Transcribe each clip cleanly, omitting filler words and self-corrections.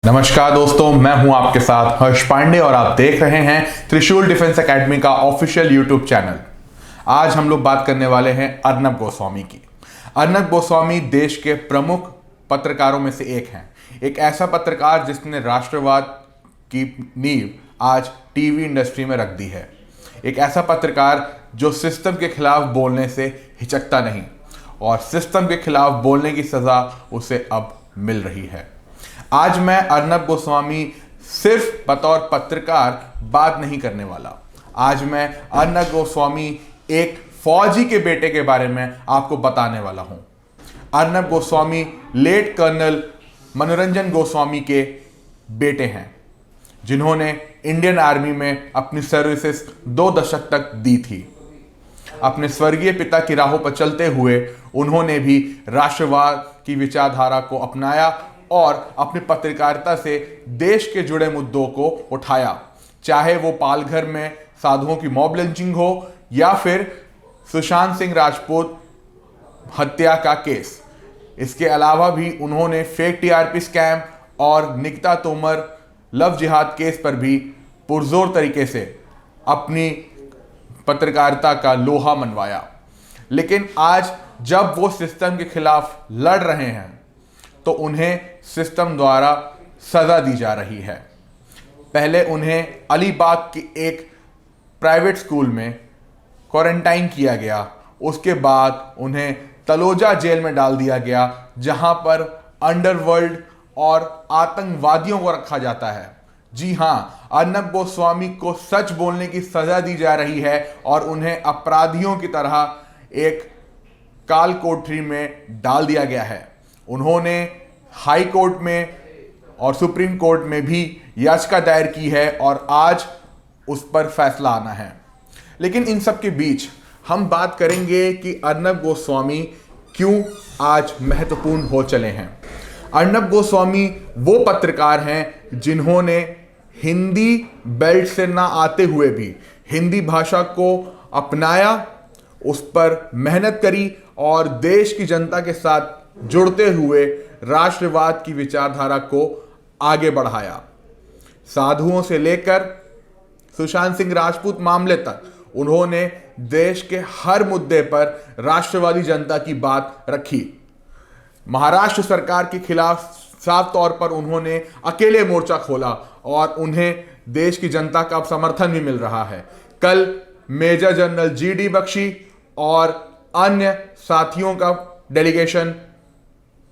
नमस्कार दोस्तों, मैं हूं आपके साथ हर्ष पांडे और आप देख रहे हैं त्रिशूल डिफेंस एकेडमी का ऑफिशियल यूट्यूब चैनल। आज हम लोग बात करने वाले हैं अर्नब गोस्वामी की। अर्नब गोस्वामी देश के प्रमुख पत्रकारों में से एक हैं। एक ऐसा पत्रकार जिसने राष्ट्रवाद की नींव आज टीवी इंडस्ट्री में रख दी है। एक ऐसा पत्रकार जो सिस्टम के खिलाफ बोलने से हिचकता नहीं और सिस्टम के खिलाफ बोलने की सजा उसे अब मिल रही है। आज मैं अर्नब गोस्वामी सिर्फ बतौर पत्रकार बात नहीं करने वाला। आज मैं अर्नब गोस्वामी एक फौजी के बेटे के बारे में आपको बताने वाला हूं। अर्नब गोस्वामी लेट कर्नल मनोरंजन गोस्वामी के बेटे हैं, जिन्होंने इंडियन आर्मी में अपनी सर्विसेज 2 दशक तक दी थी। अपने स्वर्गीय पिता की राहों पर चलते हुए उन्होंने भी राष्ट्रवाद की विचारधारा को अपनाया और अपनी पत्रकारिता से देश के जुड़े मुद्दों को उठाया, चाहे वो पालघर में साधुओं की मॉब लिंचिंग हो या फिर सुशांत सिंह राजपूत हत्या का केस। इसके अलावा भी उन्होंने फेक टीआरपी स्कैम और निकिता तोमर लव जिहाद केस पर भी पुरजोर तरीके से अपनी पत्रकारिता का लोहा मनवाया। लेकिन आज जब वो सिस्टम के खिलाफ लड़ रहे हैं तो उन्हें सिस्टम द्वारा सजा दी जा रही है। पहले उन्हें अलीबाग की एक प्राइवेट स्कूल में क्वारंटाइन किया गया, उसके बाद उन्हें तलोजा जेल में डाल दिया गया, जहां पर अंडरवर्ल्ड और आतंकवादियों को रखा जाता है। जी हां, अर्नब गोस्वामी को सच बोलने की सजा दी जा रही है और उन्हें अपराधियों की तरह एक काल कोठरी में डाल दिया गया है। उन्होंने हाई कोर्ट में और सुप्रीम कोर्ट में भी याचिका दायर की है और आज उस पर फैसला आना है। लेकिन इन सब के बीच हम बात करेंगे कि अर्नब गोस्वामी क्यों आज महत्वपूर्ण हो चले हैं। अर्नब गोस्वामी वो पत्रकार हैं जिन्होंने हिंदी बेल्ट से ना आते हुए भी हिंदी भाषा को अपनाया, उस पर मेहनत करी और देश की जनता के साथ जुड़ते हुए राष्ट्रवाद की विचारधारा को आगे बढ़ाया। साधुओं से लेकर सुशांत सिंह राजपूत मामले तक उन्होंने देश के हर मुद्दे पर राष्ट्रवादी जनता की बात रखी। महाराष्ट्र सरकार के खिलाफ साफ तौर पर उन्होंने अकेले मोर्चा खोला और उन्हें देश की जनता का समर्थन भी मिल रहा है। कल मेजर जनरल जीडी बख्शी और अन्य साथियों का डेलीगेशन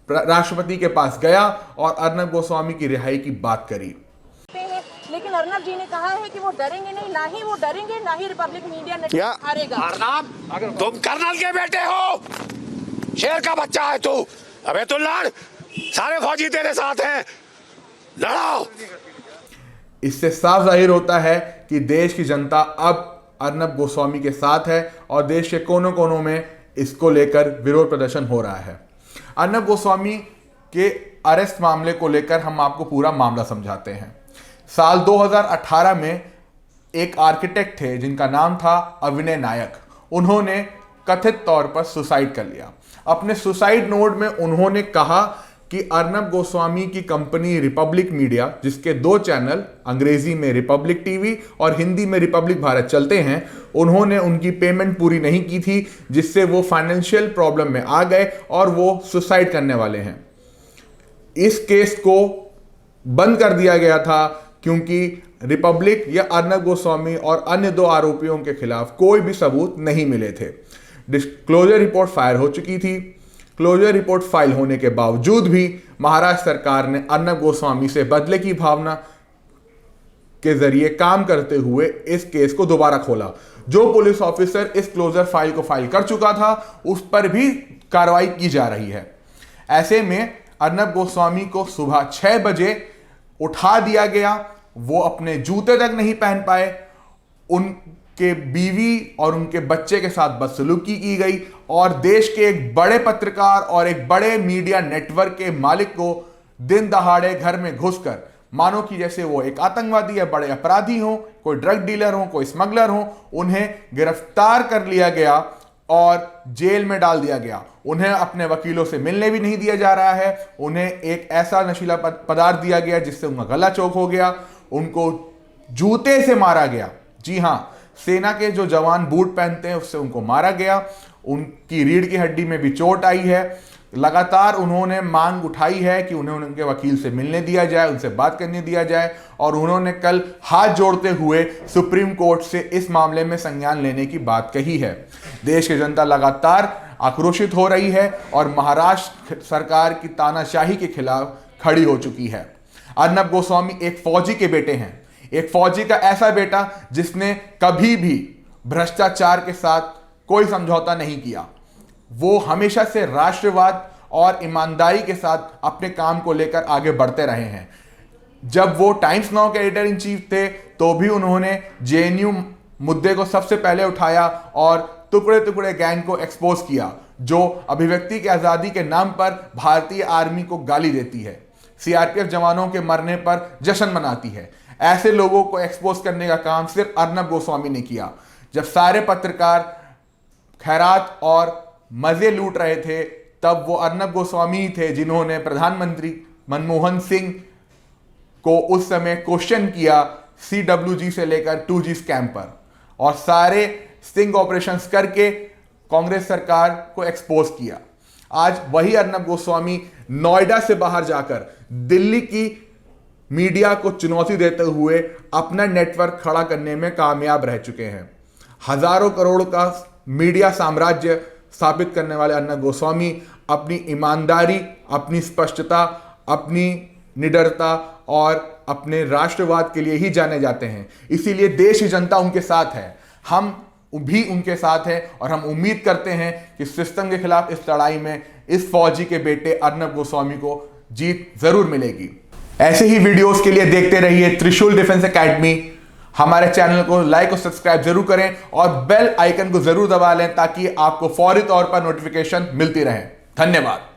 राष्ट्रपति के पास गया और अर्नब गोस्वामी की रिहाई की बात करी। लेकिन अर्नब जी ने कहा है कि वो डरेंगे नहीं, ना ही वो डरेंगे, ना ही रिपब्लिक मीडिया नेटवर्क हारेगा। अर्नब, तुम कर्नल के बेटे हो, शेर का बच्चा है तू। अबे तू लड़, सारे फौजी तेरे साथ हैं, लड़ो। इससे साफ जाहिर होता है कि देश की जनता अब अर्नब गोस्वामी के साथ है और देश के कोनों कोनों में इसको लेकर विरोध प्रदर्शन हो रहा है। अर्नब गोस्वामी के अरेस्ट मामले को लेकर हम आपको पूरा मामला समझाते हैं। साल 2018 में एक आर्किटेक्ट थे जिनका नाम था अविनय नायक। उन्होंने कथित तौर पर सुसाइड कर लिया। अपने सुसाइड नोट में उन्होंने कहा कि अर्नब गोस्वामी की कंपनी रिपब्लिक मीडिया, जिसके 2 चैनल अंग्रेजी में रिपब्लिक टीवी और हिंदी में रिपब्लिक भारत चलते हैं, उन्होंने उनकी पेमेंट पूरी नहीं की थी, जिससे वो फाइनेंशियल प्रॉब्लम में आ गए और वो सुसाइड करने वाले हैं। इस केस को बंद कर दिया गया था क्योंकि रिपब्लिक या अर्नब गोस्वामी और अन्य 2 आरोपियों के खिलाफ कोई भी सबूत नहीं मिले थे। डिस्क्लोजर रिपोर्ट फाइल हो चुकी थी। क्लोजर रिपोर्ट फाइल होने के बावजूद भी महाराष्ट्र सरकार ने अर्नब गोस्वामी से बदले की भावना के जरिए काम करते हुए इस केस को दोबारा खोला। जो पुलिस ऑफिसर इस क्लोजर फाइल को फाइल कर चुका था, उस पर भी कार्रवाई की जा रही है। ऐसे में अर्नब गोस्वामी को सुबह 6 बजे उठा दिया गया। वो अपने जूते तक नहीं पहन पाए। उनके बीवी और उनके बच्चे के साथ बदसलूकी की गई और देश के एक बड़े पत्रकार और एक बड़े मीडिया नेटवर्क के मालिक को दिन दहाड़े घर में घुसकर, मानो कि जैसे वो एक आतंकवादी या बड़े अपराधी हो, कोई ड्रग डीलर हो, कोई स्मगलर हो, उन्हें गिरफ्तार कर लिया गया और जेल में डाल दिया गया। उन्हें अपने वकीलों से मिलने भी नहीं दिया जा रहा है। उन्हें एक ऐसा नशीला पदार्थ दिया गया जिससे उनका गला चौक हो गया। उनको जूते से मारा गया। जी हां, सेना के जो जवान बूट पहनते हैं उससे उनको मारा गया। उनकी रीढ़ की हड्डी में भी चोट आई है। लगातार उन्होंने मांग उठाई है कि उन्हें उनके वकील से मिलने दिया जाए, उनसे बात करने दिया जाए, और उन्होंने कल हाथ जोड़ते हुए सुप्रीम कोर्ट से इस मामले में संज्ञान लेने की बात कही है। देश की जनता लगातार आक्रोशित हो रही है और महाराष्ट्र सरकार की तानाशाही के खिलाफ खड़ी हो चुकी है। अर्नब गोस्वामी एक फौजी के बेटे हैं, एक फौजी का ऐसा बेटा जिसने कभी भी भ्रष्टाचार के साथ कोई समझौता नहीं किया। वो हमेशा से राष्ट्रवाद और ईमानदारी के साथ अपने काम को लेकर आगे बढ़ते रहे हैं। जब वो टाइम्स नाउ के एडिटर इन चीफ थे तो भी उन्होंने जेएनयू मुद्दे को सबसे पहले उठाया और टुकड़े टुकड़े गैंग को एक्सपोज किया, जो अभिव्यक्ति की आज़ादी के नाम पर भारतीय आर्मी को गाली देती है, सीआरपीएफ जवानों के मरने पर जश्न मनाती है। ऐसे लोगों को एक्सपोज करने का काम सिर्फ अर्नब गोस्वामी ने किया। जब सारे पत्रकार खैरात और मजे लूट रहे थे तब वो अर्नब गोस्वामी ही थे जिन्होंने प्रधानमंत्री मनमोहन सिंह को उस समय क्वेश्चन किया CWG से लेकर 2G स्कैम पर, और सारे स्टिंग ऑपरेशंस करके कांग्रेस सरकार को एक्सपोज किया। आज वही अर्नब गोस्वामी नोएडा से बाहर जाकर दिल्ली की मीडिया को चुनौती देते हुए अपना नेटवर्क खड़ा करने में कामयाब रह चुके हैं। हजारों करोड़ का मीडिया साम्राज्य स्थापित करने वाले अर्नब गोस्वामी अपनी ईमानदारी, अपनी स्पष्टता, अपनी निडरता और अपने राष्ट्रवाद के लिए ही जाने जाते हैं। इसीलिए देश की जनता उनके साथ है, हम भी उनके साथ हैं, और हम उम्मीद करते हैं कि सिस्टम के खिलाफ इस लड़ाई में इस फौजी के बेटे अर्नब गोस्वामी को जीत जरूर मिलेगी। ऐसे ही वीडियोस के लिए देखते रहिए त्रिशूल डिफेंस एकेडमी। हमारे चैनल को लाइक और सब्सक्राइब जरूर करें और बेल आइकन को जरूर दबा लें ताकि आपको फौरी तौर पर नोटिफिकेशन मिलती रहे। धन्यवाद।